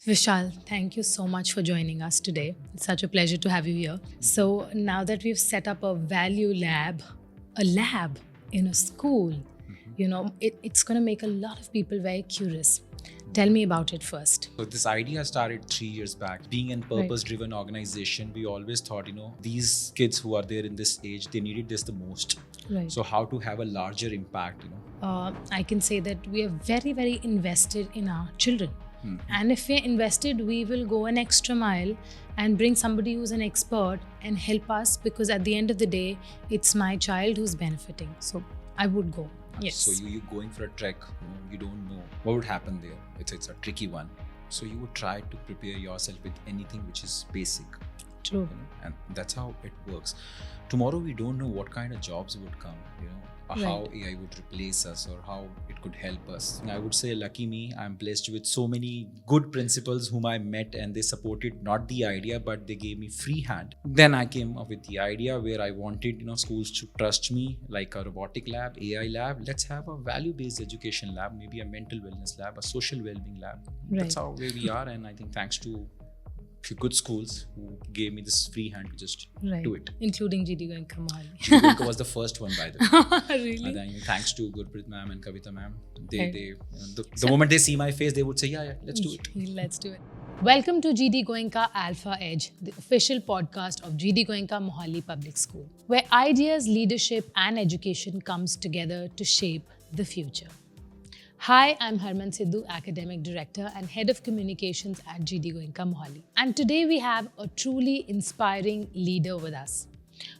Vishal, thank you so much for joining us today. It's such a pleasure to have you here. So, now that we've set up a value lab, a lab in a school, it's going to make a lot of people very curious. Tell me about it first. So this idea started 3 years back. Being a purpose-driven organization, we always thought, these kids who are there in this age, they needed this the most. Right. So how to have a larger impact, I can say that we are very, very invested in our children. And if we're invested, we will go an extra mile and bring somebody who's an expert and help us, because at the end of the day, it's my child who's benefiting. So I would go. Yes. So you going for a trek, you don't know what would happen there. It's a tricky one. So you would try to prepare yourself with anything which is basic. True. And that's how it works. Tomorrow we don't know what kind of jobs would come, or how AI would replace us or how it could help us. I would say, lucky me, I'm blessed with so many good principals whom I met, and they supported not the idea, but they gave me free hand. Then I came up with the idea where I wanted, schools to trust me, like a robotic lab, AI lab. Let's have a value-based education lab, maybe a mental wellness lab, a social well-being lab. That's how where we are, and I think thanks to few good schools who gave me this free hand to just do it. Including GD Goenka Mohali. GD Goenka was the first one, by the way. Really? And then, thanks to Gurpreet ma'am and Kavita ma'am. The moment they see my face, they would say, yeah, let's do it. Let's do it. Welcome to GD Goenka Alpha Edge, the official podcast of GD Goenka Mohali Public School, where ideas, leadership and education comes together to shape the future. Hi, I'm Harman Sidhu, Academic Director and Head of Communications at GD Goenka Mohali. And today we have a truly inspiring leader with us.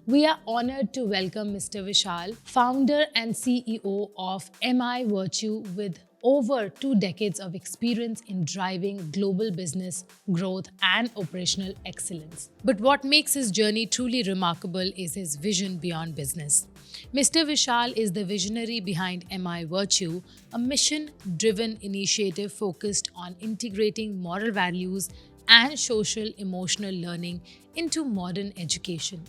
We are honored to welcome Mr. Vishal, founder and CEO of MiVirtue, with over 2 decades of experience in driving global business growth and operational excellence. But what makes his journey truly remarkable is his vision beyond business. Mr. Vishal is the visionary behind MiVirtue, a mission-driven initiative focused on integrating moral values and social-emotional learning into modern education,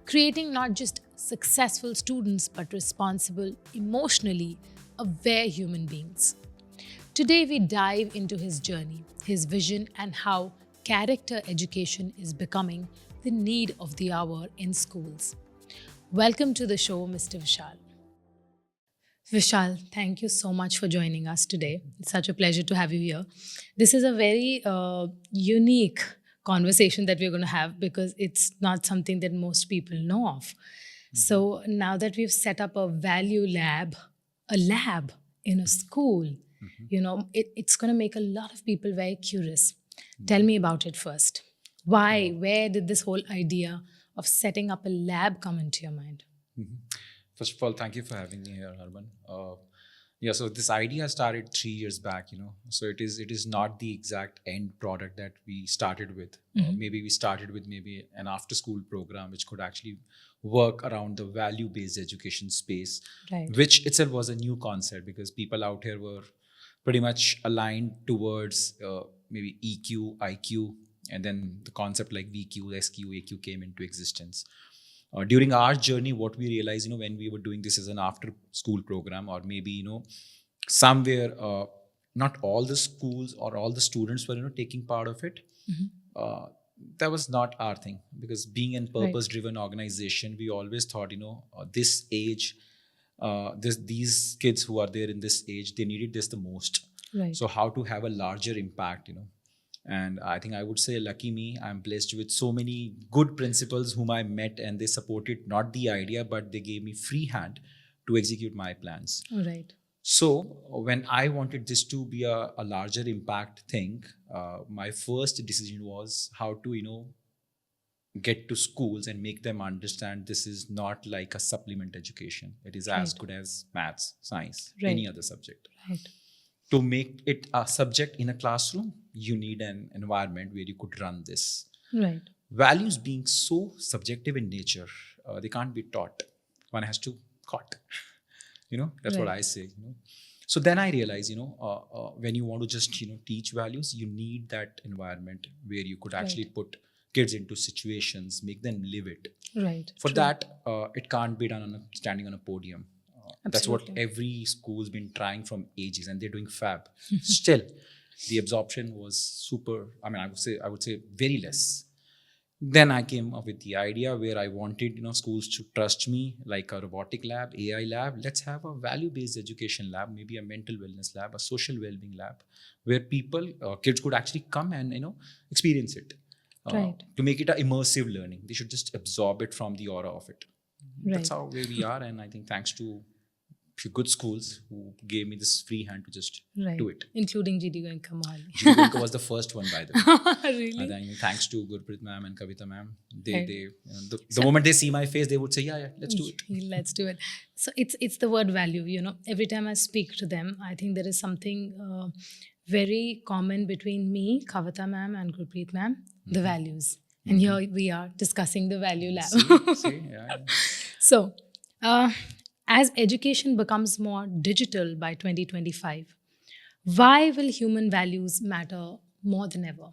creating not just successful students but responsible, emotionally aware human beings. Today we dive into his journey, his vision, and how character education is becoming the need of the hour in schools. Welcome to the show, Mr. Vishal. Vishal, thank you so much for joining us today. It's such a pleasure to have you here. This is a very unique conversation that we're going to have, because it's not something that most people know of. So now that we've set up a value lab, a lab in a school, it's going to make a lot of people very curious. Tell me about it first. Why? Where did this whole idea of setting up a lab come into your mind? First of all, thank you for having me here, Harman. So this idea started 3 years back, So it is not the exact end product that we started with. Maybe we started with maybe an after-school program which could actually work around the value-based education space, which itself was a new concept because people out here were pretty much aligned towards maybe EQ, IQ, and then the concept like VQ, SQ, AQ came into existence. During our journey, what we realized, when we were doing this as an after-school program, or maybe, somewhere, not all the schools or all the students were, taking part of it. That was not our thing, because being a purpose-driven organization, we always thought, this age, these kids who are there in this age, they needed this the most. So how to have a larger impact, And I think I would say, lucky me, I'm blessed with so many good principals whom I met, and they supported not the idea, but they gave me free hand to execute my plans. So when I wanted this to be a larger impact thing, my first decision was how to, get to schools and make them understand this is not like a supplement education. It is as good as maths, science, any other subject. To make it a subject in a classroom, you need an environment where you could run this. Values being so subjective in nature, they can't be taught. One has to caught. That's what I say. So then I realized, when you want to just, teach values, you need that environment where you could actually put kids into situations, make them live it. For that, it can't be done standing on a podium. That's what every school's been trying from ages, and they're doing fab. Still, The absorption was super. I mean, I would say very less. Then I came up with the idea where I wanted, schools to trust me, like a robotic lab, AI lab. Let's have a value-based education lab, maybe a mental wellness lab, a social well-being lab, where kids could actually come and experience it. Right. To make it an immersive learning, they should just absorb it from the aura of it. That's Right. how where we are, and I think thanks to few good schools who gave me this free hand to just Right. do it. Including GD Goenka Mohali. GD Goenka was the first one, by the way. Really? And then, thanks to Gurpreet ma'am and Kavita ma'am, Right. the moment they see my face, they would say, yeah, let's do it. Let's do it. So it's the word value. Every time I speak to them, I think there is something very common between me, Kavita ma'am, and Gurpreet ma'am, the values. And here we are discussing the value lab. See, yeah. So, as education becomes more digital by 2025, why will human values matter more than ever?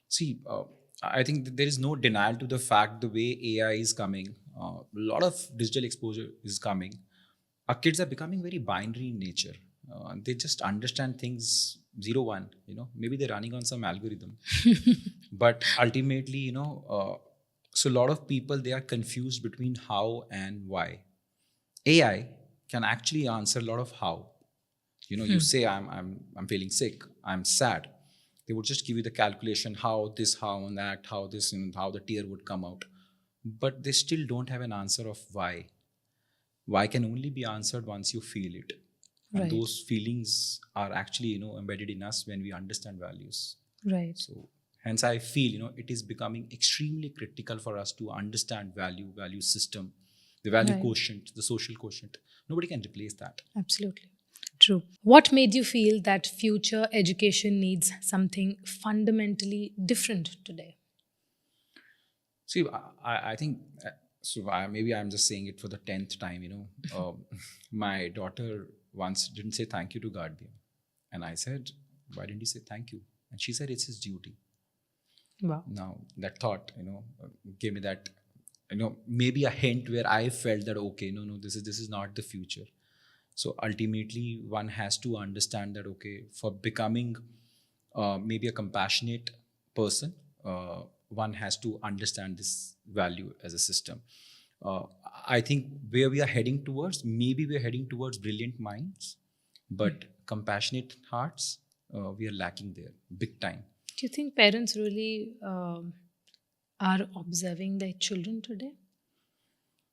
See, I think that there is no denial to the fact the way AI is coming, a lot of digital exposure is coming. Our kids are becoming very binary in nature. They just understand things 0, 1. Maybe they're running on some algorithm, but ultimately, so a lot of people, they are confused between how and why. AI can actually answer a lot of how. You say I'm feeling sick, I'm sad. They would just give you the calculation how this, how and that, how this, and how the tear would come out. But they still don't have an answer of why. Why can only be answered once you feel it. And Right. those feelings are actually, embedded in us when we understand values. Right. So hence I feel, it is becoming extremely critical for us to understand value system, the value Right. quotient, the social quotient. Nobody can replace that. Absolutely. True. What made you feel that future education needs something fundamentally different today? See, I think, maybe I'm just saying it for the 10th time, my daughter once didn't say thank you to Guardian. And I said, why didn't he say thank you? And she said, it's his duty. Wow. Now, that thought, gave me that, maybe a hint where I felt that, okay, no, this is not the future. So ultimately, one has to understand that, okay, for becoming maybe a compassionate person, one has to understand this value as a system. I think where we are heading towards, maybe we are heading towards brilliant minds, but compassionate hearts, we are lacking there big time. Do you think parents really are observing their children today?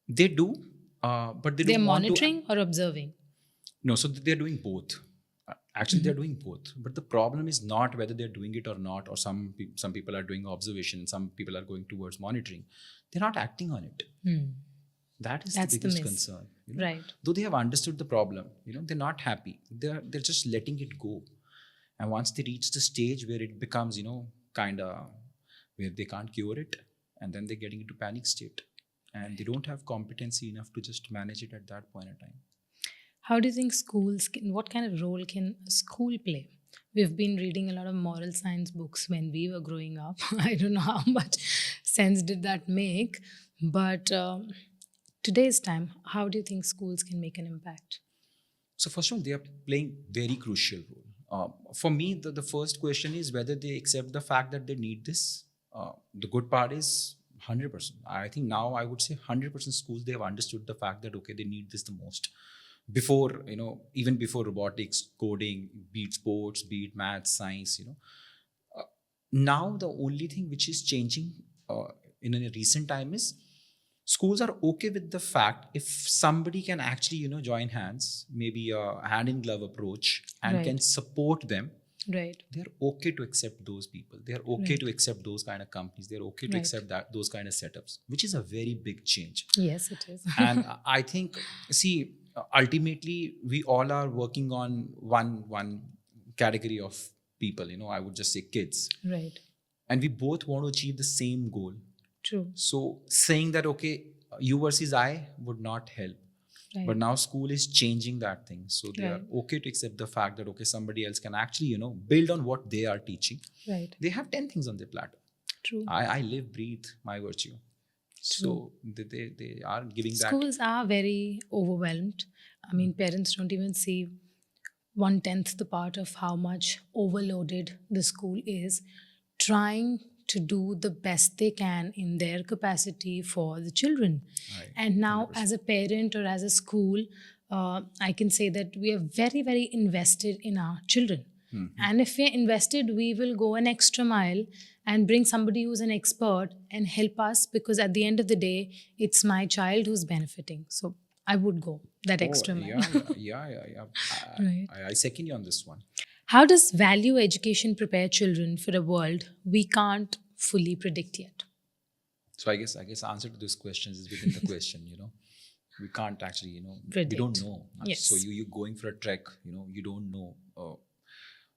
They do, but they They're don't want to. monitoring or observing? No, so they're doing both. Actually, they're doing both. But the problem is not whether they're doing it or not, or some people are doing observation, some people are going towards monitoring. They're not acting on it. That is That's the the biggest miss. concern. Right. Though they have understood the problem, they're not happy. They're just letting it go. And once they reach the stage where it becomes, kind of where they can't cure it, and then they're getting into panic state. And they don't have competency enough to just manage it at that point in time. How do you think what kind of role can a school play? We've been reading a lot of moral science books when we were growing up. I don't know how much sense did that make, but today's time, how do you think schools can make an impact? So first of all, they are playing very crucial role. For me, the first question is whether they accept the fact that they need this. The good part is 100%. I think now I would say 100% schools, they have understood the fact that, okay, they need this the most. Before, even before robotics, coding, be it sports, be it maths, science, now the only thing which is changing in a recent time is schools are okay with the fact if somebody can actually, join hands, maybe a hand in glove approach, and Right. can support them. Right. They're okay to accept those people. They're okay Right. to accept those kind of companies. They're okay to Right. accept those kind of setups, which is a very big change. Yes, it is. And I think, see, ultimately, we all are working on one category of people. I would just say kids, Right. and we both want to achieve the same goal. True. So saying that, okay, you versus I would not help. Right. But now school is changing that thing. So they are Right. okay to accept the fact that, okay, somebody else can actually, build on what they are teaching. Right. They have 10 things on their platter. True. I live, breathe my virtue. So they are giving that. Schools are very overwhelmed. I mean, parents don't even see 1/10 the part of how much overloaded the school is, trying to do the best they can in their capacity for the children. Right. And now, 100%. as a parent or as a school, I can say that we are very, very invested in our children. And if we're invested, we will go an extra mile and bring somebody who's an expert and help us, because at the end of the day, it's my child who's benefiting. So I would go that extra mile. Yeah. Right. I second you on this one. How does value education prepare children for a world we can't fully predict yet? So I guess answer to this question is within the question. We can't actually Predict. we don't know. Yes. So you going for a trek, you don't know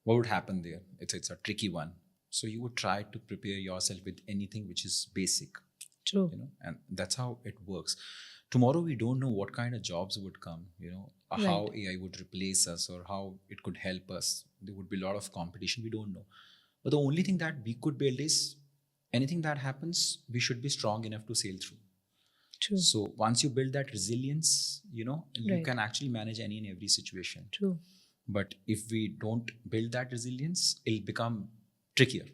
what would happen there. It's a tricky one. So you would try to prepare yourself with anything which is basic. True. And that's how it works. Tomorrow we don't know what kind of jobs would come, how AI would replace us or how it could help us. There would be a lot of competition. We don't know. But the only thing that we could build is anything that happens, we should be strong enough to sail through. True. So once you build that resilience, you Right. can actually manage any and every situation. True. But if we don't build that resilience, it'll become trickier,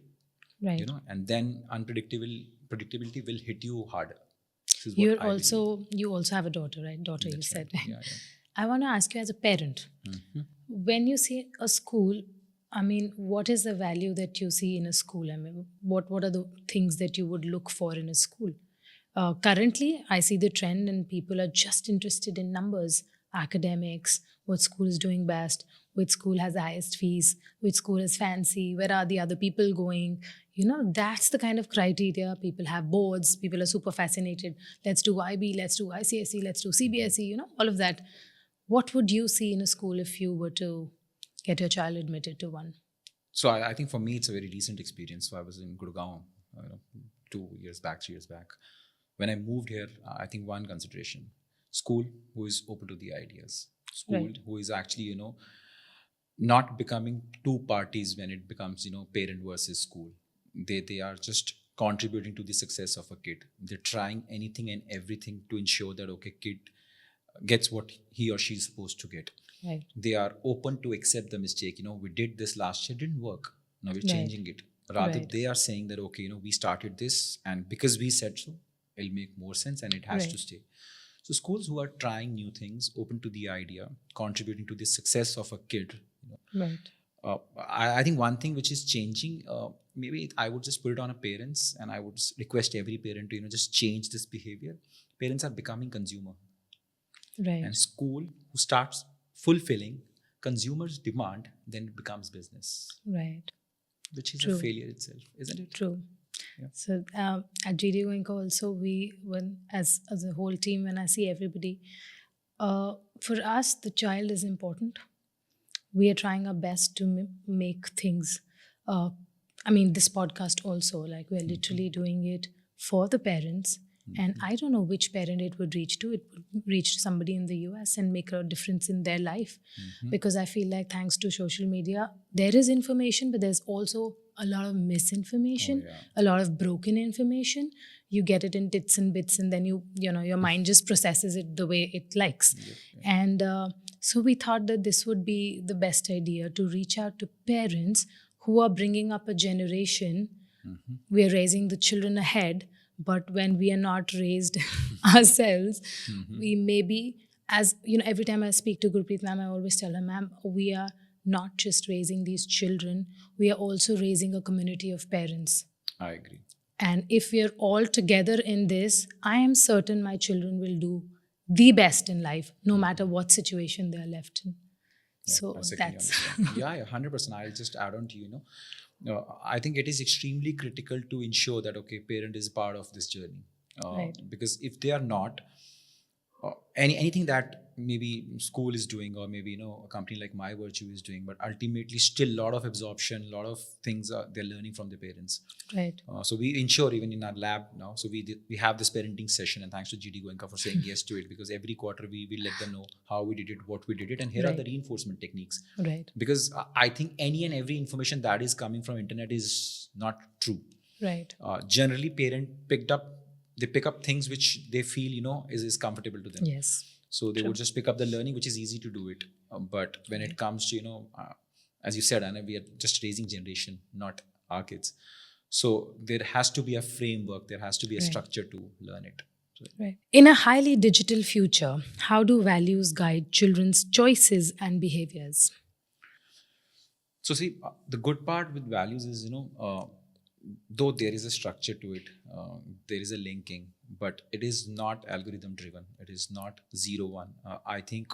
Right. and then predictability will hit you harder. This is what You I believe. also have a daughter, right? Daughter, That's you said. right. Yeah. I want to ask you as a parent, when you see a school, I mean, what is the value that you see in a school? I mean, what are the things that you would look for in a school? Currently, I see the trend and people are just interested in numbers, academics, what school is doing best, which school has the highest fees, which school is fancy, where are the other people going. That's the kind of criteria. People have boards, people are super fascinated. Let's do IB, let's do ICSE, let's do CBSE, all of that. What would you see in a school if you were to get your child admitted to one? So I think for me, it's a very recent experience. So I was in Gurgaon 3 years back. When I moved here, I think one consideration: school who is open to the ideas, school Right. who is actually not becoming two parties when it becomes parent versus school. They are just contributing to the success of a kid. They're trying anything and everything to ensure that kid gets what he or she is supposed to get. Right. They are open to accept the mistake. We did this last year, didn't work. Now we're Right. changing it. Rather, Right. they are saying that we started this, and because we said so, it'll make more sense and it has Right. to stay. So schools who are trying new things, open to the idea, contributing to the success of a kid. Right. I think one thing which is changing, maybe I would just put it on a parents, and I would just request every parent to just change this behavior. Parents are becoming consumer, Right. and school who starts fulfilling consumers' demand, then it becomes business, Right. which is True. a failure itself, isn't it? True. Yeah. So at GD Goenka also, as a whole team, when I see everybody, for us the child is important. We are trying our best to make things. I mean, this podcast also, like we're literally doing it for the parents. And I don't know which parent it would reach to. It would reach to somebody in the US and make a difference in their life. Because I feel like thanks to social media, there is information, but there's also a lot of misinformation, Oh, yeah. a lot of broken information. You get it in bits and bits, and then your mind just processes it the way it likes. And so we thought that this would be the best idea to reach out to parents who are bringing up a generation. We are raising the children ahead. But when we are not raised ourselves, we may be, as every time I speak to Gurpreet ma'am, I always tell her, ma'am, we are not just raising these children, we are also raising a community of parents. I agree. And if we are all together in this, I am certain my children will do the best in life, no matter what situation they are left in. So I second you on that's this one. Yeah, 100%. I'll just add on to I think it is extremely critical to ensure that parent is part of this journey, Right. because if they are not, anything that maybe school is doing, or maybe a company like MiVirtue is doing, but ultimately still a lot of absorption, a lot of things they're learning from their parents. right. So we ensure even in our lab now. So we have this parenting session, and thanks to GD Goenka for saying yes to it, because every quarter we let them know how we did it, what we did it, and here are Right. the reinforcement techniques. Right. Because I think any and every information that is coming from internet is not true. Right. Generally, parent pick up things which they feel is comfortable to them. Yes. So they would just pick up the learning, which is easy to do it. But when it comes to, as you said, Anna, we are just raising generation, not our kids. So there has to be a framework, there has to be a structure to learn it. Right. In a highly digital future, how do values guide children's choices and behaviors? So see, the good part with values is, though there is a structure to it, there is a linking, but it is not algorithm driven. It is not 0-1. I think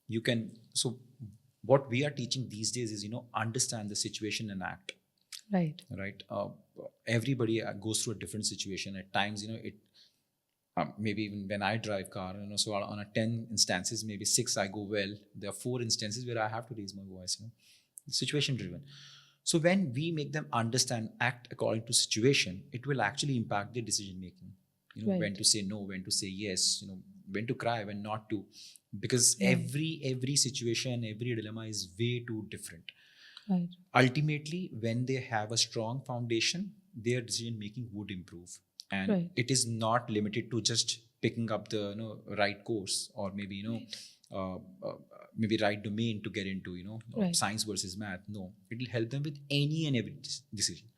you can, so what we are teaching these days is, understand the situation and act. Right. Right. Everybody goes through a different situation. At times, it maybe even when I drive car, so on a 10 instances, maybe 6 I go well. There are 4 instances where I have to raise my voice. Situation driven. So when we make them understand, act according to situation, it will actually impact their decision making. When to say no, when to say yes, when to cry, when not to, because every situation, every dilemma is way too different. Right. Ultimately, when they have a strong foundation, their decision making would improve, and it is not limited to just picking up the right course, or maybe maybe right domain to get into science versus math. No, it will help them with any and every decision.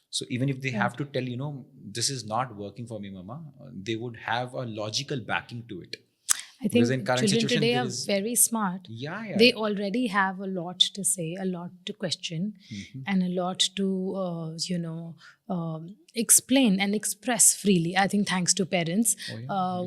So even if they have to tell this is not working for me, mama, they would have a logical backing to it. I think children today are very smart. They already have a lot to say, a lot to question, and a lot to explain and express freely. I think thanks to parents,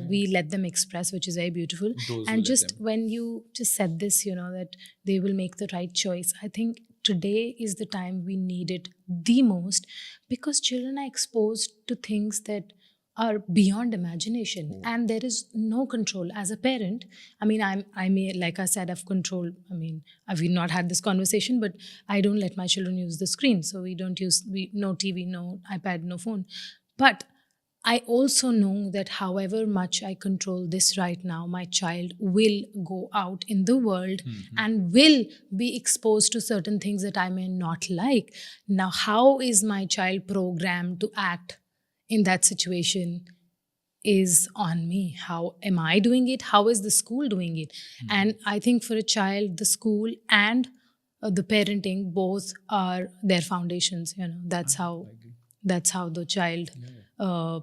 we let them express, which is very beautiful. And just when you just said this, that they will make the right choice, I think today is the time we need it the most, because children are exposed to things that are beyond imagination, and there is no control as a parent. I mean, I may, like I said, I've controlled. I mean, we've not had this conversation, but I don't let my children use the screen, so no TV, no iPad, no phone. But I also know that however much I control this right now, my child will go out in the world and will be exposed to certain things that I may not like. Now, how is my child programmed to act in that situation is on me. How am I doing it? How is the school doing it? And I think for a child, the school and the parenting both are their foundations. That's how the child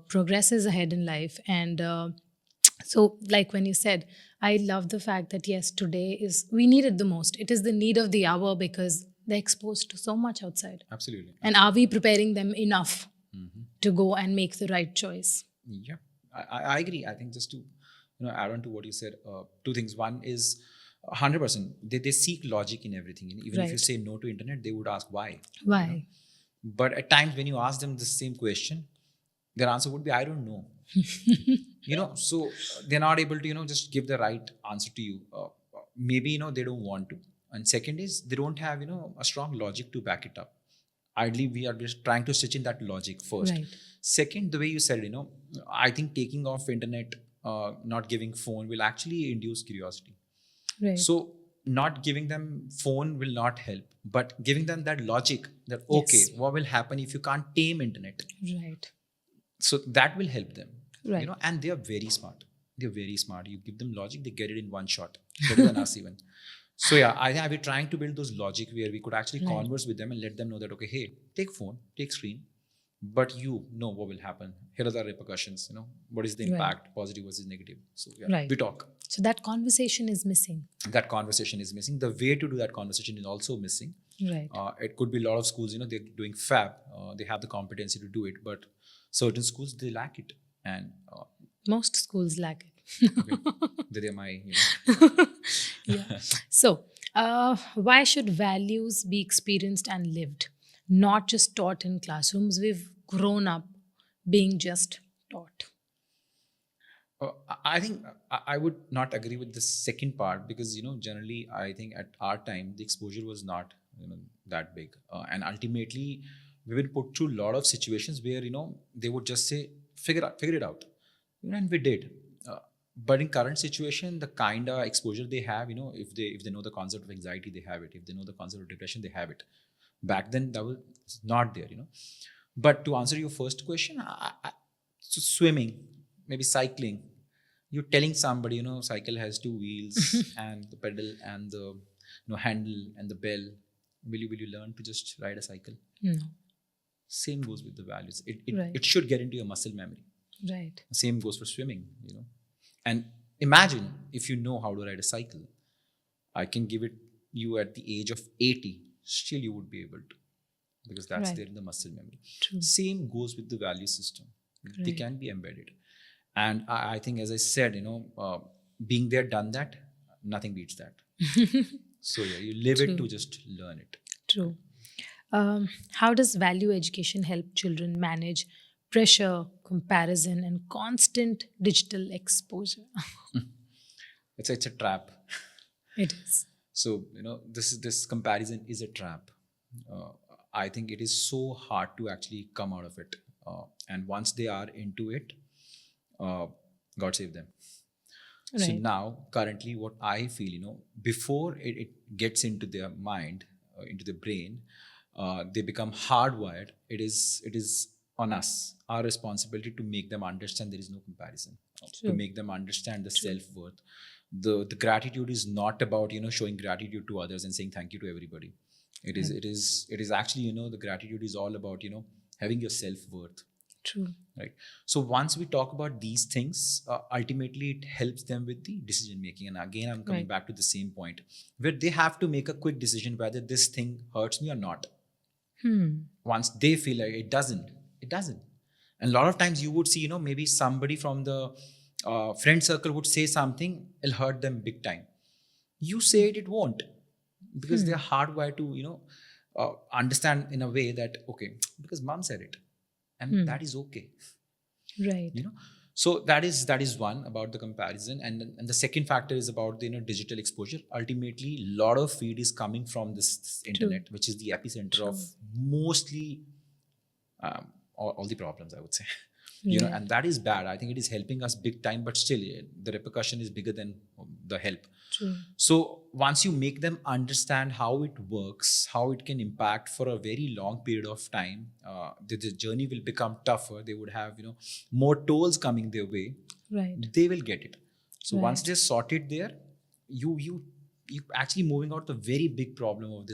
progresses ahead in life. And so, like when you said, I love the fact that yes, today we need it the most. It is the need of the hour because they're exposed to so much outside. Absolutely. And are we preparing them enough to go and make the right choice? Yeah, I agree. I think just to add on to what you said, 2 things. One is 100%. They seek logic in everything. Even if you say no to internet, they would ask why. Why? But at times when you ask them the same question, their answer would be, I don't know. So they're not able to just give the right answer to you. Maybe they don't want to. And second is they don't have a strong logic to back it up. Ideally, we are just trying to stitch in that logic first. Right. Second, the way you said, I think taking off internet, not giving phone will actually induce curiosity. Right. So not giving them phone will not help, but giving them that logic that, okay, what will happen if you can't tame internet? Right. So that will help them. Right. And they are very smart. They're very smart. You give them logic, they get it in one shot. Better than us even. So I think we're trying to build those logic where we could actually converse with them and let them know that, okay, hey, take phone, take screen, but you know what will happen. Here are the repercussions, what is the impact, positive versus negative. So we talk. So that conversation is missing. That conversation is missing. The way to do that conversation is also missing. Right. It could be a lot of schools, they're doing fab. They have the competency to do it, but certain schools, they lack it. And most schools lack it. They're my, Yeah. So, why should values be experienced and lived, not just taught in classrooms? We've grown up being just taught. I think I would not agree with the second part because, generally, I think at our time, the exposure was not, that big. And ultimately, we were put through a lot of situations where, they would just say, figure it out. And we did. But in current situation, the kind of exposure they have, if they know the concept of anxiety, they have it. If they know the concept of depression, they have it. Back then, that was not there, But to answer your first question, so swimming, maybe cycling, You're telling somebody, cycle has two wheels and the pedal and the handle and the bell. Will you learn to just ride a cycle? No. Same goes with the values. It Right. it should get into your muscle memory. Right. Same goes for swimming. And imagine if you know how to ride a cycle. I can give it you at the age of 80, still you would be able to, because that's Right. there in the muscle memory. True. Same goes with the value system. They Right. can be embedded. And I think, as I said, being there, done that, nothing beats that. So yeah, you live it to just learn it. True. How does value education help children manage pressure, comparison, and constant digital exposure? It's a trap. It is. So this comparison is a trap. I think it is so hard to actually come out of it. And once they are into it, God save them. So Right. now, currently, what I feel, before it gets into their mind, into the brain, they become hardwired. It is on us, our responsibility to make them understand there is no comparison, True. to make them understand the self-worth. The gratitude is not about showing gratitude to others and saying thank you to everybody. It is actually the gratitude is all about having your self-worth. True. Right. So once we talk about these things, ultimately it helps them with the decision making. And again, I'm coming Right. back to the same point where they have to make a quick decision whether this thing hurts me or not. Once they feel like it doesn't. And a lot of times you would see, maybe somebody from the friend circle would say something, it'll hurt them big time. You say it won't, because they're hardwired to, understand in a way that, okay, because mom said it. And that is okay. Right. So that is one about the comparison, and the second factor is about the digital exposure. Ultimately, a lot of feed is coming from this internet, which is the epicenter of mostly all the problems, I would say. Right. And that is bad. I think it is helping us big time, but still the repercussion is bigger than the help. True. So once you make them understand how it works, how it can impact for a very long period of time, the journey will become tougher. They would have more tolls coming their way. Right. They will get it. So once Right. they're sorted there, you actually moving out the very big problem of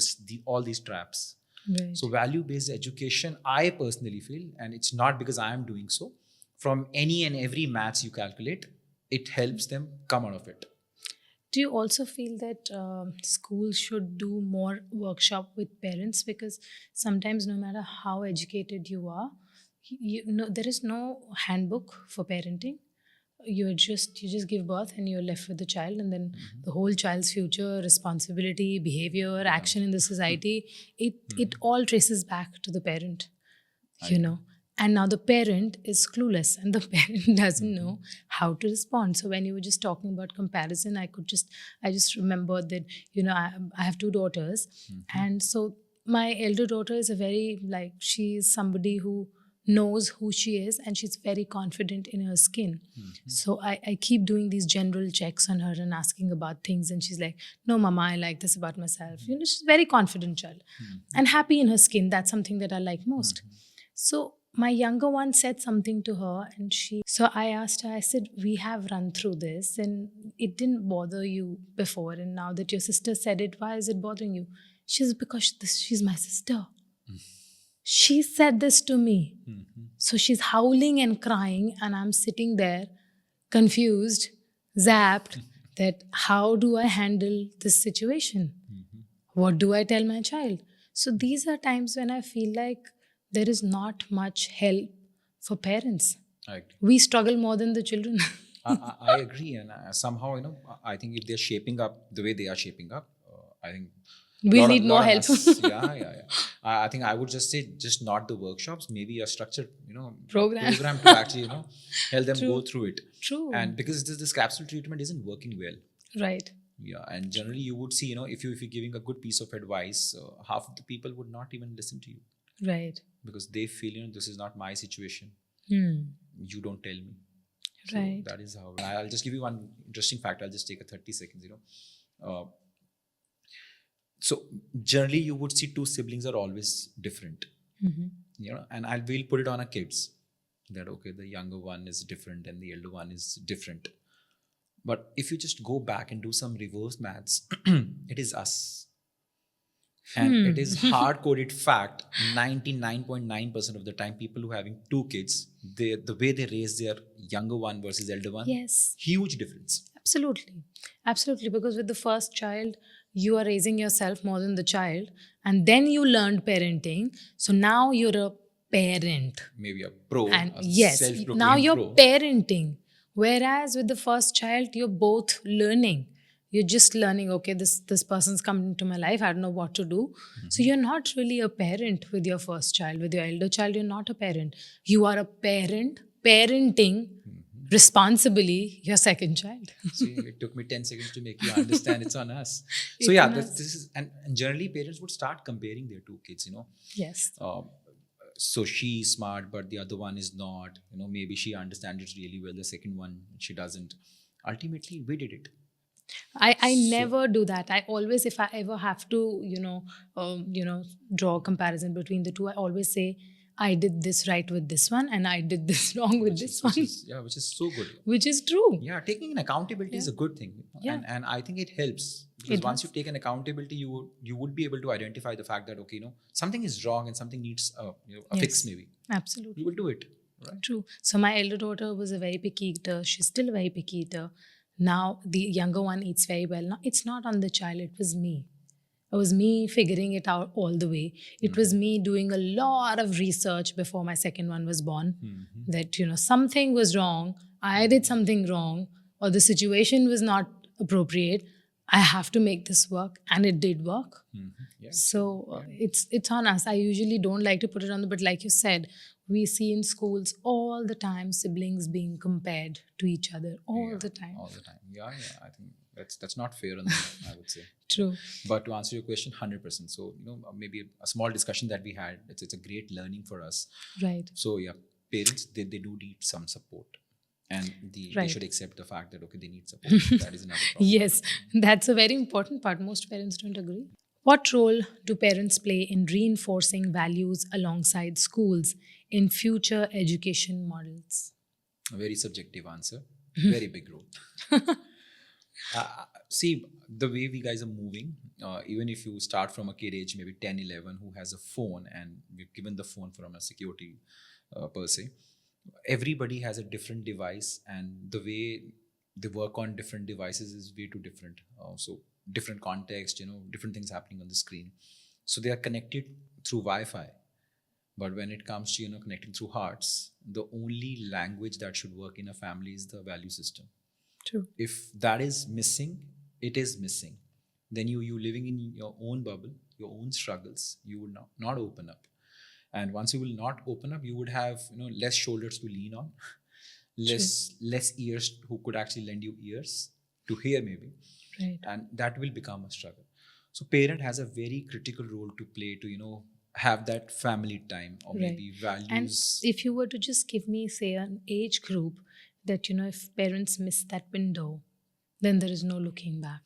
all these traps. Right. So value-based education, I personally feel, and it's not because I am doing so, from any and every maths you calculate, it helps them come out of it. Do you also feel that schools should do more workshop with parents? Because sometimes, no matter how educated you are, there is no handbook for parenting. You just give birth and you're left with the child, and then the whole child's future, responsibility, behavior, action in the society, it all traces back to the parent. And now the parent is clueless, and the parent doesn't know how to respond. So when you were just talking about comparison, I just remembered that I have two daughters, and so my elder daughter is she's somebody who knows who she is, and she's very confident in her skin. So I keep doing these general checks on her and asking about things, and she's like, no mama, I like this about myself. She's a very confident child and happy in her skin. That's something that I like most. So my younger one said something to her, and so I asked her, I said, we have run through this and it didn't bother you before, and now that your sister said it, why is it bothering you? Because she's my sister. She said this to me. So she's howling and crying, and I'm sitting there confused, zapped, that how do I handle this situation? What do I tell my child? So these are times when I feel like there is not much help for parents. I agree. We struggle more than the children. I agree, and somehow I think if they're shaping up the way they are shaping up, I think We'll need more help. Yeah. I think I would just say just not the workshops, maybe a structured Program. to actually help them go through it. True. And because this capsule treatment isn't working well. Right. Yeah, and generally you would see if you're giving a good piece of advice, half of the people would not even listen to you. Right. Because they feel this is not my situation. You don't tell me. So Right. that is how. I'll just give you one interesting fact. I'll just take a 30 seconds. So generally you would see two siblings are always different. And we'll put it on our kids that okay, the younger one is different and the elder one is different. But if you just go back and do some reverse maths, it is us. And it is hard coded fact 99.9% of the time, people who are having two kids, the way they raise their younger one versus elder one, Yes. huge difference. Absolutely. Absolutely. Because with the first child, you are raising yourself more than the child. And then you learned parenting. So now you're a parent. Maybe a pro, And a yes, self-proclaimed now you're pro. parenting. Whereas with the first child, you're both learning. You're just learning, okay, this person's come into my life. I don't know what to do. So you're not really a parent with your first child. With your elder child, you're not a parent. You are a parent parenting responsibly your second child. See, it took me 10 seconds to make you understand it's on us. So It's yeah, on this, us. this is, and generally parents would start comparing their two kids, Yes. So she's smart, but the other one is not. Maybe she understands it really well. The second one, she doesn't. Ultimately, we did it. I never do that. I always, if I ever have to, draw a comparison between the two, I always say, I did this right with this one and I did this wrong with this one. Which is so good. Which is true. Yeah, taking an accountability is a good thing. Yeah. And I think it helps. Because once you take an accountability, you would be able to identify the fact that, okay, something is wrong and something needs a fix maybe. Absolutely. You will do it. Right? True. So my elder daughter was a very picky eater. She's still a very picky eater. Now the younger one eats very well. Now it's not on the child, it was me. It was me figuring it out all the way. It was me doing a lot of research before my second one was born. That, something was wrong. I did something wrong, or the situation was not appropriate. I have to make this work, and it did work. Yeah. So it's on us. I usually don't like to put it on but like you said, we see in schools all the time siblings being compared to each other all the time. All the time. Yeah. I think that's not fair on them, I would say. True. But to answer your question, 100%. So, maybe a small discussion that we had, it's a great learning for us. Right. So, yeah, parents, they do need some support. And they should accept the fact that, okay, they need support. That is another problem. Yes, that's a very important part. Most parents don't agree. What role do parents play in reinforcing values alongside schools in future education models? A very subjective answer. Very big role. See, the way we guys are moving, even if you start from a kid age, maybe 10, 11, who has a phone, and we've given the phone from a security per se, everybody has a different device, and the way they work on different devices is way too different. So different context, different things happening on the screen. So they are connected through Wi-Fi. But when it comes to, connecting through hearts, the only language that should work in a family is the value system. True. If that is missing, it is missing. Then you living in your own bubble, your own struggles, you would not open up. And once you will not open up, you would have less shoulders to lean on, less ears who could actually lend you ears to hear maybe. Right. And that will become a struggle. So parent has a very critical role to play to have that family time or maybe values. And if you were to just give me, say, an age group that, if parents miss that window, then there is no looking back.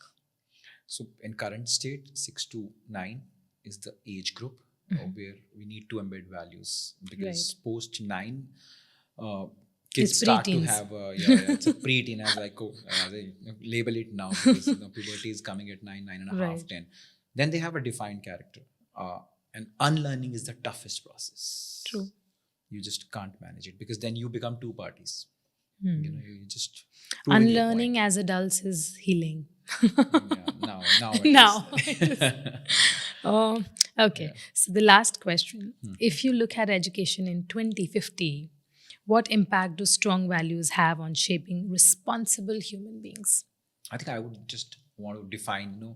So in current state, 6 to 9 is the age group where we need to embed values, because post 9, kids start to have it's a preteen, as I label it now, because puberty is coming at 9 and a half, 10. Then they have a defined character. And unlearning is the toughest process. True. You just can't manage it, because then you become two parties. You just unlearning as adults is healing. Now. Okay. So the last question: if you look at education in 2050, what impact do strong values have on shaping responsible human beings? I think I would just want to define,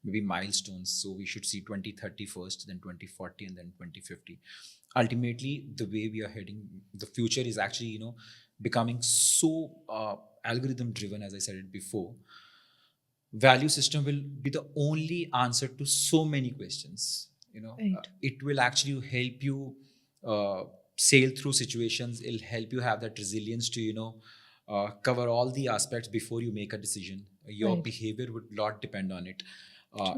maybe milestones. So we should see 2030 first, then 2040, and then 2050. Ultimately, the way we are heading, the future is actually, becoming so algorithm driven, as I said it before. Value system will be the only answer to so many questions. It will actually help you sail through situations. It'll help you have that resilience to cover all the aspects before you make a decision. Your behavior would not depend on it.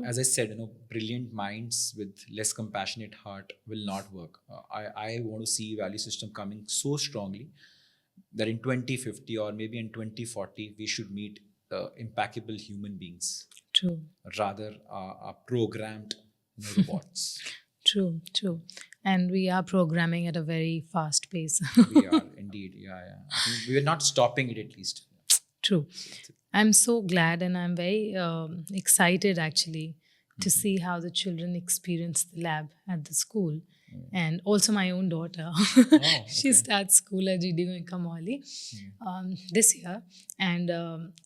As I said, brilliant minds with less compassionate heart will not work. I want to see value system coming so strongly that in 2050 or maybe in 2040 we should meet impeccable human beings, True. rather are programmed robots. True. And we are programming at a very fast pace. We are indeed, yeah. I think we are not stopping it at least. True. I'm so glad and I'm very excited actually to see how the children experience the lab at the school. And also my own daughter. She okay. starts school at GD Goenka Mohali this year. And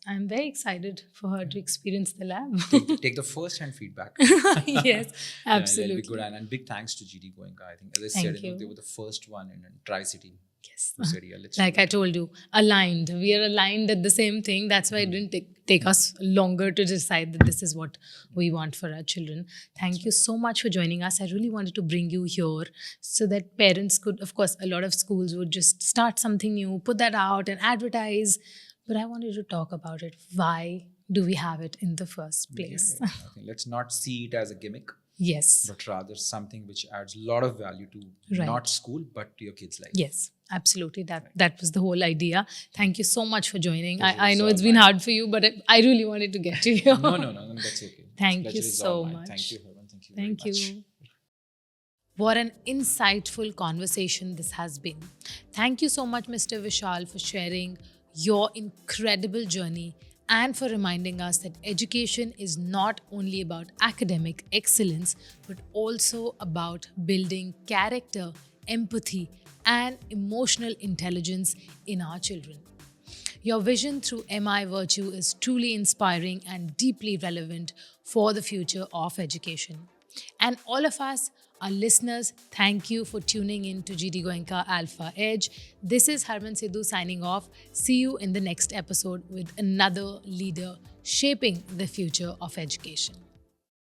I'm very excited for her to experience the lab. Take the first-hand feedback. Yes, Yeah, absolutely. it'll be good. And big thanks to GD Goenka. I think, as I Thank said, you. they were the first one in Tri-City. Yes. Who said, yeah, let's Like do I it. told you, aligned. We are aligned at the same thing. That's why it didn't take us longer to decide that this is what we want for our children. Thank you so much for joining us. I really wanted to bring you here so that parents could, of course, a lot of schools would just start something new, put that out and advertise. But I wanted to talk about it. Why do we have it in the first place? Yeah, I think let's not see it as a gimmick, Yes. but rather something which adds a lot of value to Right. not school, but to your kids' life. Yes, absolutely. That was the whole idea. Thank you so much for joining. Pleasure I is know all it's been mine. hard for you, but I really wanted to get to you. No, that's okay. Thank Pleasure you is so all mine. much. Thank you, Herman. Thank you. Thank very you. much. What an insightful conversation this has been. Thank you so much, Mr. Vishal, for sharing your incredible journey and for reminding us that education is not only about academic excellence, but also about building character, empathy, and emotional intelligence in our children. Your vision through MiVirtue is truly inspiring and deeply relevant for the future of education. And all of us, our listeners, thank you for tuning in to GD Goenka Alpha Edge. This is Harman Sidhu signing off. See you in the next episode with another leader shaping the future of education.